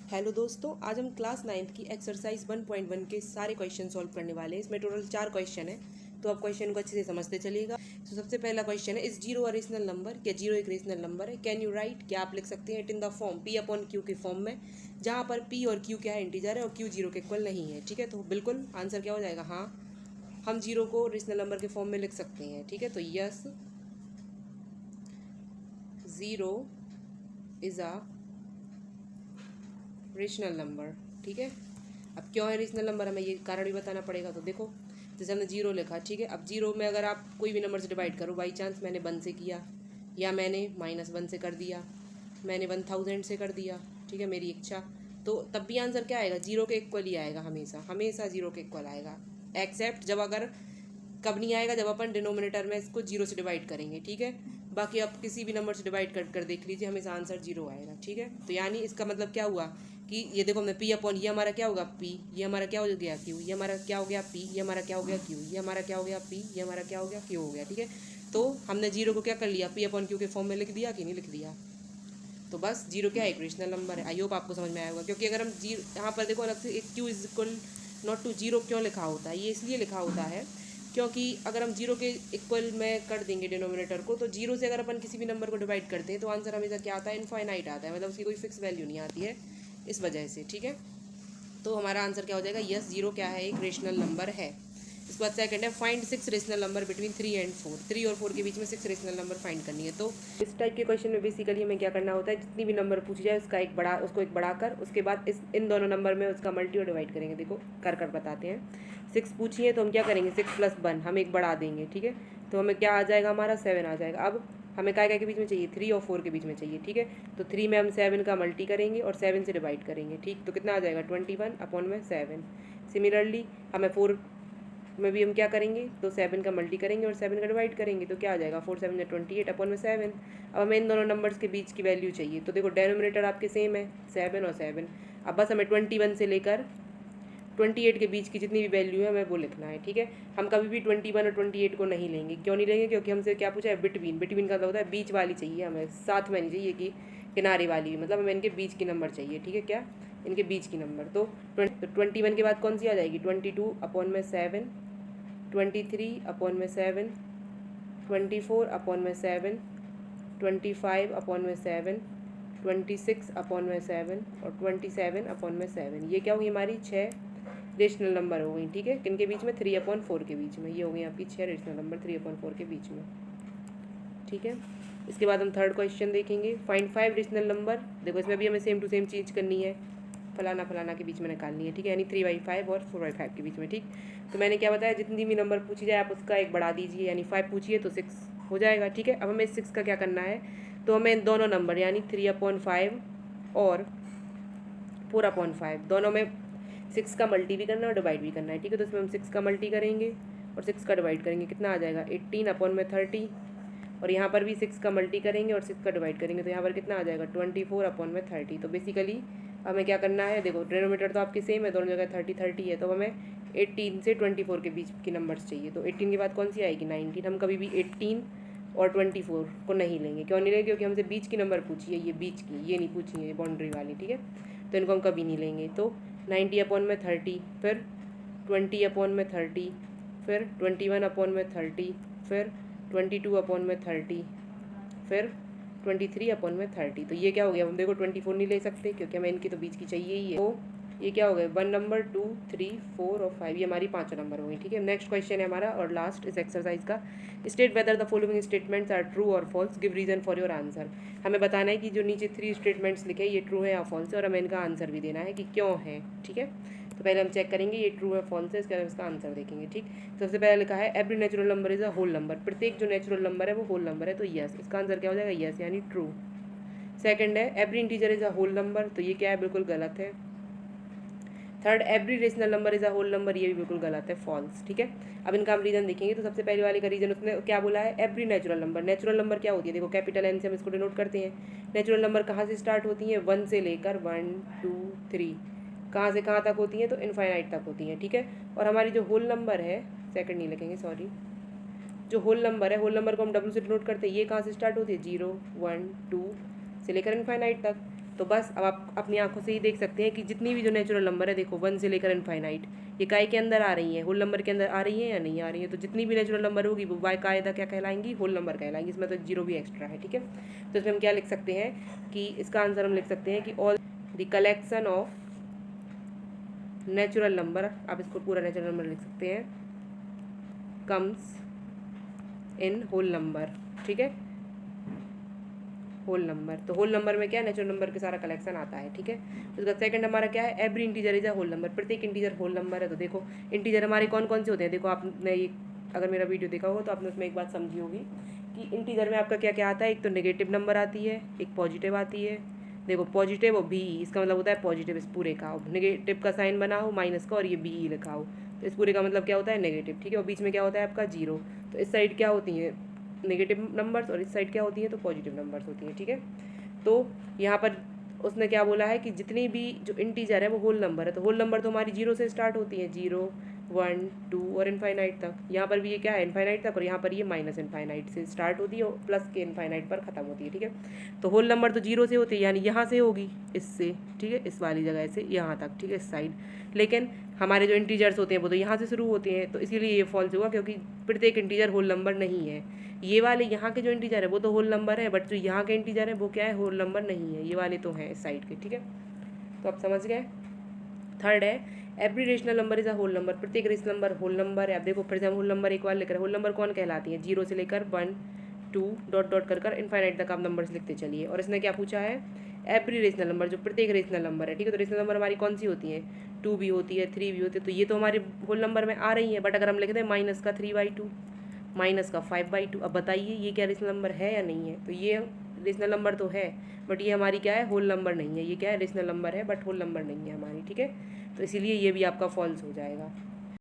Hello दोस्तों, आज हम क्लास 9th की एक्सरसाइज 1.1 के सारे क्वेश्चन सॉल्व करने वाले हैं। इसमें टोटल 4 क्वेश्चन है, तो आप क्वेश्चन को अच्छे से समझते चलिएगा। तो सबसे पहला क्वेश्चन है, इस जीरो रेशनल नंबर, क्या जीरो एक रेशनल नंबर है? कैन यू राइट, क्या आप लिख सकते हैं it in the form P upon Q के फॉर्म में, जहाँ पर पी और क्यू क्या है, इंटीजर है और क्यू जीरो के इक्वल नहीं है। ठीक है, तो बिल्कुल आंसर क्या हो जाएगा, हाँ हम जीरो को रेशनल नंबर के फॉर्म में लिख सकते हैं। ठीक है, तो yes zero is a rational number. ठीक है, अब क्यों है रेशनल नंबर, हमें ये कारण भी बताना पड़ेगा। तो देखो, जैसे हमने जीरो लिखा, ठीक है, अब जीरो में अगर आप कोई भी नंबर से डिवाइड करो, बाई चांस मैंने 1 से किया या मैंने -1 से कर दिया, मैंने 1000 से कर दिया, ठीक है, मेरी इच्छा, तो तब भी आंसर क्या आएगा, जीरो के इक्वल ही आएगा। हमेशा हमेशा जीरो के इक्वल आएगा, एक्सेप्ट जब अगर कब नहीं आएगा, जब अपन डिनोमिनेटर में इसको जीरो से डिवाइड करेंगे। ठीक है, बाकी आप किसी भी नंबर से डिवाइड कर देख लीजिए, हमेशा आंसर जीरो आएगा। ठीक है, तो यानी इसका मतलब क्या हुआ कि ये देखो हमने पी अपॉन, ये हमारा क्या होगा पी, ये हमारा क्या हो गया क्यू, ये हमारा क्या हो गया पी, ये हमारा क्या हो गया क्यू, ये हमारा क्या हो गया पी, ये हमारा क्या हो गया क्यू हो गया। ठीक है, तो हमने जीरो को क्या कर लिया, पी अपॉन क्यू के फॉर्म में लिख दिया कि नहीं लिख दिया। तो बस जीरो क्या है, एक रेशनल नंबर है। आई होप आपको समझ में आया होगा, क्योंकि अगर हम जीरो यहाँ पर देखो अलग से एक Q is equal not to zero क्यों लिखा होता है, ये इसलिए लिखा होता है क्योंकि अगर हम जीरो के इक्वल में कर देंगे डिनोमिनेटर को, तो जीरो से अगर अपन किसी भी नंबर को डिवाइड करते हैं तो आंसर हमेशा क्या आता है, इनफाइनाइट आता है, मतलब उसकी कोई फिक्स वैल्यू नहीं आती है, इस वजह से। ठीक है, तो हमारा आंसर क्या हो जाएगा, यस जीरो क्या है, एक रेशनल नंबर है। इसके बाद सेकंड है, find 6 rational number between 3 and 4, 3 और 4 के बीच में 6 रेशनल नंबर फाइंड करनी है। तो इस टाइप के क्वेश्चन में बेसिकली हमें क्या करना होता है, जितनी भी नंबर पूछी जाए उसको एक बढ़ाकर, उसके बाद इन दोनों नंबर में उसका मल्टी और डिवाइड करेंगे। देखो कर बताते हैं, 6 पूछी है तो हम क्या करेंगे, 6 + 1 हम एक बढ़ा देंगे। ठीक है, तो हमें क्या आ जाएगा, हमारा 7 आ जाएगा। अब हमें काय के बीच में चाहिए, 3 और 4 के बीच में चाहिए। ठीक है, तो 3 में हम 7 का मल्टी करेंगे और 7 से डिवाइड करेंगे। ठीक, तो कितना आ जाएगा, 21/7। सिमिलरली हमें 4 में भी हम क्या करेंगे, तो 7 का मल्टी करेंगे और 7 का डिवाइड करेंगे, तो क्या आ जाएगा, 4 7 28/7। अब हमें इन दोनों नंबर्स के बीच की वैल्यू चाहिए, तो देखो डेनोमिनेटर आपके सेम है 7 और 7। अब बस हमें 21 से लेकर 28 के बीच की जितनी भी वैल्यू है हमें वो लिखना है। ठीक है, हम कभी भी 21 और 28 को नहीं लेंगे। क्यों नहीं लेंगे, क्योंकि हमसे क्या पूछा है, बिटवीन। बिटवीन का मतलब होता है बीच वाली चाहिए हमें, साथ में नहीं चाहिए कि किनारे वाली, मतलब हमें इनके बीच की नंबर चाहिए। ठीक है, क्या इनके बीच की नंबर, तो 21 के बाद कौन सी आ जाएगी, 22/7, 23/7, 24/7, 25/7, 26/7 और 27/7। ये क्या होगी, हमारी 6 रेशनल नंबर हो गई। ठीक है, किन के बीच में, 3/4 के बीच में। ये हो गई आपकी 6 रेशनल नंबर 3/4 के बीच में। ठीक है, इसके बाद हम थर्ड क्वेश्चन देखेंगे, फाइंड 5 रेशनल नंबर। देखो इसमें भी हमें सेम टू सेम चीज़ करनी है, फलाना फलाना के बीच में निकालनी है। ठीक है, यानी 3/5 और 4/5 के बीच में। ठीक, तो मैंने क्या बताया, जितनी भी नंबर पूछी जाए आप उसका एक बढ़ा दीजिए, यानी 5 पूछिए तो 6 हो जाएगा। ठीक है, अब हमें 6 का क्या करना है, तो हमें इन दोनों नंबर यानी 3/5 और 4/5 दोनों में 6 का मल्टी भी करना है और डिवाइड भी करना है। ठीक है, तो इसमें हम 6 का मल्टी करेंगे और 6 का डिवाइड करेंगे, कितना आ जाएगा, 18/30। और यहाँ पर भी 6 का मल्टी करेंगे और 6 का डिवाइड करेंगे, तो यहाँ पर कितना आ जाएगा, 24/30। तो बेसिकली हमें क्या करना है, देखो डिनोमिनेटर तो आपके सेम है, दोनों जगह 30 है, तो हमें 18 से 24 के बीच की नंबर्स चाहिए। तो 18 के बाद कौन सी आएगी, 19। हम कभी भी 18 और 24 को नहीं लेंगे। क्यों नहीं लेंगे, क्योंकि हमसे बीच की नंबर पूछी है, ये बीच की, ये नहीं पूछी है बाउंड्री वाली। ठीक है, तो इनको हम कभी नहीं लेंगे। तो 90/30, फिर 20/30, फिर 21/30, फिर 22/30, फिर 23/30। तो ये क्या हो गया, हम देखो 24 नहीं ले सकते क्योंकि हमें इनकी तो बीच की चाहिए ही है। तो ये क्या हो गया, 1 नंबर 2 3 4 और 5, ये हमारी 5 नंबर हो गई। ठीक है, नेक्स्ट क्वेश्चन है हमारा और लास्ट इस एक्सरसाइज का, state whether the following statements are true और false, give reason for your answer. हमें बताना है कि जो नीचे 3 स्टेटमेंट्स लिखे ये ट्रू है या फॉल्स है, और हमें इनका आंसर भी देना है कि क्यों है। ठीक है, तो पहले हम चेक करेंगे ये ट्रू है फॉल्स है, इसके बाद इसका आंसर देखेंगे। ठीक, सबसे पहले लिखा है every natural number is a whole number, प्रत्येक जो नेचुरल नंबर है वो होल नंबर है, तो यस, इसका आंसर क्या हो जाएगा, यस यानी ट्रू। सेकंड है every integer is a whole number, तो ये क्या है, बिल्कुल गलत है। Third, every rational number is a whole number, ये भी बिल्कुल गलत है, फॉल्स। ठीक है, अब इनका हम रीजन देखेंगे। तो सबसे पहले वाले का रीजन उसने क्या बोला है, every natural number. Natural number क्या होती है, देखो कैपिटल एन से हम इसको डिनोट करते हैं। नेचुरल नंबर कहाँ से स्टार्ट होती हैं, 1 से लेकर 1 2 3, कहाँ से कहाँ तक होती हैं, तो इनफाइनाइट तक होती हैं। ठीक है, और हमारी जो होल नंबर है, सेकंड नहीं लिखेंगे सॉरी, जो होल नंबर है, होल नंबर को हम डब्ल्यू से डिनोट करते हैं, ये कहाँ से स्टार्ट होती है, 0 1 2 से लेकर इनफाइनाइट तक। तो बस अब आप अपनी आंखों से ही देख सकते हैं कि जितनी भी जो नेचुरल नंबर है, देखो 1 से लेकर इनफाइनाइट, ये काय के अंदर आ रही हैं, होल नंबर के अंदर आ रही हैं या नहीं आ रही है। तो जितनी भी नेचुरल नंबर होगी वो बाय कायदा क्या कहलाएंगी, होल नंबर कहलाएंगी। इसमें तो जीरो भी एक्स्ट्रा है, ठीक है। तो इसमें हम क्या लिख सकते हैं कि इसका आंसर हम लिख सकते हैं कि all the collection of natural number, आप इसको पूरा नेचुरल नंबर लिख सकते हैं, कम्स इन होल नंबर, ठीक है, होल नंबर। तो होल नंबर में क्या है, नेचुरल नंबर के सारा कलेक्शन आता है, ठीक है। उसका सेकंड हमारा क्या है, every integer is a whole number, प्रत्येक इंटीजर होल नंबर है। तो देखो इंटीजर हमारे कौन कौन से होते हैं, देखो आपने ये अगर मेरा वीडियो देखा हो तो आपने उसमें एक बात समझी होगी कि इंटीजर में आपका क्या क्या आता है, एक तो नेगेटिव नंबर आती है, एक पॉजिटिव आती है। देखो पॉजिटिव और बी, इसका मतलब होता है पॉजिटिव इस पूरे का, नेगेटिव का साइन बना हो माइनस का और ये बी लिखा हो, तो इस पूरे का मतलब क्या होता है, नेगेटिव, ठीक है। और बीच में क्या होता है आपका जीरो, तो इस साइड क्या होती है नेगेटिव नंबर्स और इस साइड क्या होती है तो पॉजिटिव नंबर्स होती हैं, ठीक है। तो यहाँ पर उसने क्या बोला है कि जितनी भी जो इंटीजर है वो होल नंबर है, तो होल नंबर तो हमारी जीरो से स्टार्ट होती है, 0 1 2 और इनफाइनाइट तक। यहाँ पर भी ये क्या है इनफाइनाइट तक, और यहाँ पर ये माइनस इनफाइनाइट से स्टार्ट होती है और प्लस के इनफाइनाइट पर ख़त्म होती है, ठीक है। तो होल नंबर तो जीरो से होती है, यानी यहाँ से होगी इससे, ठीक है, इस वाली जगह से यहाँ तक, ठीक है, इस साइड। लेकिन हमारे जो इंटीजर्स होते हैं वो तो यहाँ से शुरू होते हैं, तो इसीलिए ये फॉल्स हुआ, क्योंकि प्रत्येक इंटीजर होल नंबर नहीं है। ये वाले यहाँ के जो इंटीजर है वो तो होल नंबर है, बट जो यहाँ के इंटीजर है वो क्या है, होल नंबर नहीं है। ये वाले तो हैं इस साइड के, ठीक है। तो आप समझ गए। थर्ड है every rational number is a whole number, प्रत्येक रेशनल नंबर होल नंबर है। अब देखो फिर से हम होल नंबर एक बार लेकर, होल नंबर कौन कहलाती है, 0 से लेकर 1 2 डॉट डॉट कर इनफाइनाइट तक आप नंबर्स लिखते चलिए। और इसने क्या पूछा है, एवरी रेशनल नंबर, जो प्रत्येक रेशनल नंबर है, ठीक है। तो रेशनल नंबर हमारी कौन सी होती है, 2 भी होती है, 3 भी होती है, तो ये तो हमारे होल नंबर में आ रही है। बट अगर हम लिख दें माइनस का 3/2 माइनस का 5/2, अब बताइए ये क्या रेशनल नंबर है या नहीं है। तो ये रेशनल नंबर तो है, बट ये हमारी क्या है, होल नंबर नहीं है। ये क्या है, रेशनल नंबर है बट होल नंबर नहीं है हमारी, ठीक है। तो इसीलिए ये भी आपका फॉल्स हो जाएगा।